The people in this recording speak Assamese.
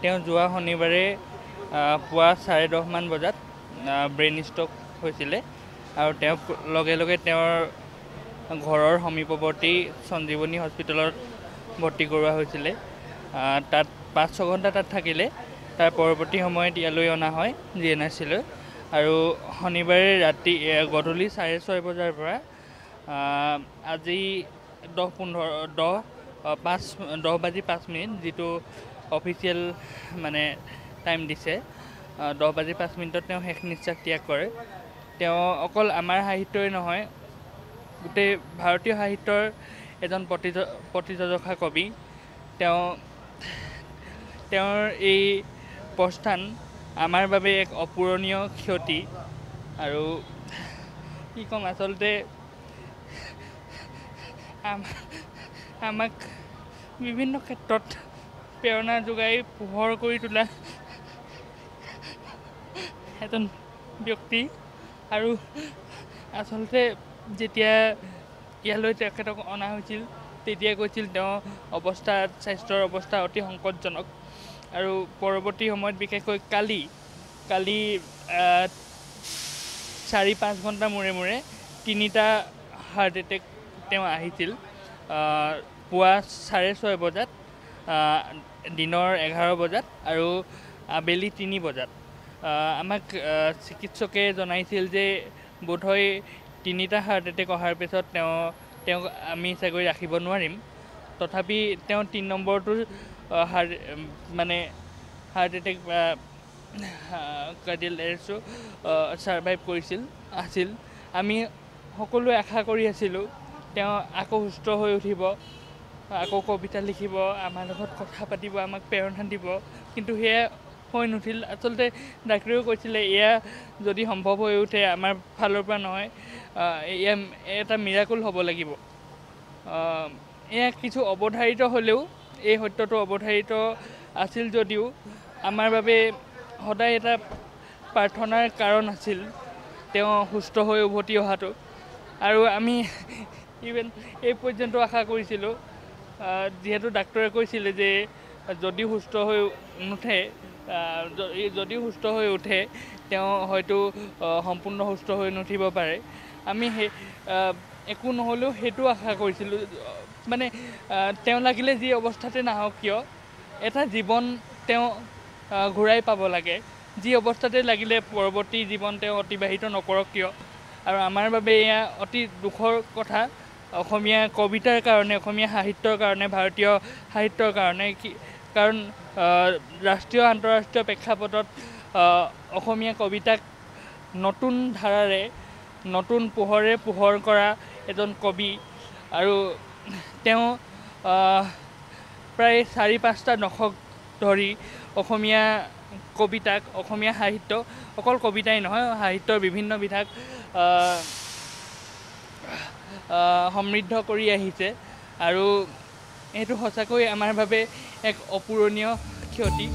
তেওঁ যোৱা শনিবাৰে পুৱা 10:30 মান বজাত ব্ৰেইন ষ্ট্ৰক হৈছিলে আৰু তেওঁক লগে লগে তেওঁৰ ঘৰৰ সমীপৱৰ্তী সঞ্জীৱনী হস্পিটেলত ভৰ্তি কৰোৱা হৈছিলে। তাত 5-6 ঘণ্টা তাত থাকিলে। তাৰ পৰৱৰ্তী সময়ত ইয়ালৈ অনা হয় GNRCলৈ আৰু শনিবাৰে গধূলি 6:30 বজাৰ পৰা আজি 10:05 যিটো অফিচিয়েল মানে টাইম দিছে, 10:05 তেওঁ শেষ নিশ্বাস ত্যাগ কৰে। তেওঁ অকল আমাৰ সাহিত্যই নহয়, গোটেই ভাৰতীয় সাহিত্যৰ এজন প্ৰথিতযশা কবি। তেওঁৰ এই প্ৰস্থান আমাৰ বাবে এক অপূৰণীয় ক্ষতি আৰু কি ক'ম, আচলতে আমাক বিভিন্ন ক্ষেত্ৰত প্ৰেৰণা যোগাই পোহৰ কৰি তোলা এজন ব্যক্তি। আৰু আচলতে যেতিয়া ইয়ালৈ তেখেতক অনা হৈছিল তেতিয়া কৈছিল তেওঁ স্বাস্থ্যৰ অৱস্থা অতি সংকটজনক আৰু পৰৱৰ্তী সময়ত বিশেষকৈ কালি 4-5 ঘণ্টা মূৰে মূৰে 3টা হাৰ্ট এটেক তেওঁ আহিছিল। পুৱা 6:30 বজাত, দিনৰ 11 বজাত আৰু আবেলি 3 বজাত। আমাক চিকিৎসকে জনাইছিল যে বোধহয় 3টা হাৰ্ট এটেক অহাৰ পিছত তেওঁক আমি চাগৈ ৰাখিব নোৱাৰিম। তথাপি তেওঁ 3 নম্বৰটো হাৰ্ট এটেক বা কাৰ্ডিয়েক এৰেষ্টো ছাৰ্ভাইভ আছিল। আমি সকলোৱে আশা কৰি আছিলোঁ তেওঁ আকৌ সুস্থ হৈ উঠিব, আকৌ কবিতা লিখিব, আমাৰ লগত কথা পাতিব, আমাক প্ৰেৰণা দিব, কিন্তু সেয়া হৈ নুঠিল। আচলতে ডাক্তৰেও কৈছিলে এয়া যদি সম্ভৱ হৈ উঠে আমাৰ ফালৰ পৰা নহয়, এয়া এটা মিৰাকুল হ'ব লাগিব। এয়া কিছু অৱধাৰিত হ'লেও, এই সত্যটো অৱধাৰিত আছিল যদিও আমাৰ বাবে সদায় এটা প্ৰাৰ্থনাৰ কাৰণ আছিল তেওঁ সুস্থ হৈ উভতি অহাটো। আৰু আমি এই পৰ্যন্ত আশা কৰিছিলোঁ, যিহেতু ডাক্তৰে কৈছিলে যে যদি সুস্থ হৈ উঠে তেওঁ হয়তো সম্পূৰ্ণ সুস্থ হৈ নুঠিব পাৰে। আমি একো নহ'লেও সেইটো আশা কৰিছিলোঁ। মানে তেওঁ লাগিলে যি অৱস্থাতে নাহক কিয়, এটা জীৱন তেওঁ ঘূৰাই পাব লাগে, যি অৱস্থাতে লাগিলে পৰৱৰ্তী জীৱন তেওঁ অতিবাহিত নকৰক কিয়। আৰু আমাৰ বাবে এয়া অতি দুখৰ কথা, অসমীয়া কবিতাৰ কাৰণে, অসমীয়া সাহিত্যৰ কাৰণে, ভাৰতীয় সাহিত্যৰ কাৰণে। কাৰণ ৰাষ্ট্ৰীয় আন্তঃৰাষ্ট্ৰীয় প্ৰেক্ষাপটত অসমীয়া কবিতাক নতুন ধাৰাৰে, নতুন পোহৰে পোহৰ কৰা এজন কবি। আৰু তেওঁ প্ৰায় 4-5টা দশক ধৰি অসমীয়া কবিতাক, অসমীয়া সাহিত্য, অকল কবিতাই নহয় সাহিত্যৰ বিভিন্ন বিভাগ সমৃদ্ধ কৰি আহিছে আৰু এইটো সঁচাকৈ আমাৰ বাবে এক অপূৰণীয় ক্ষতি।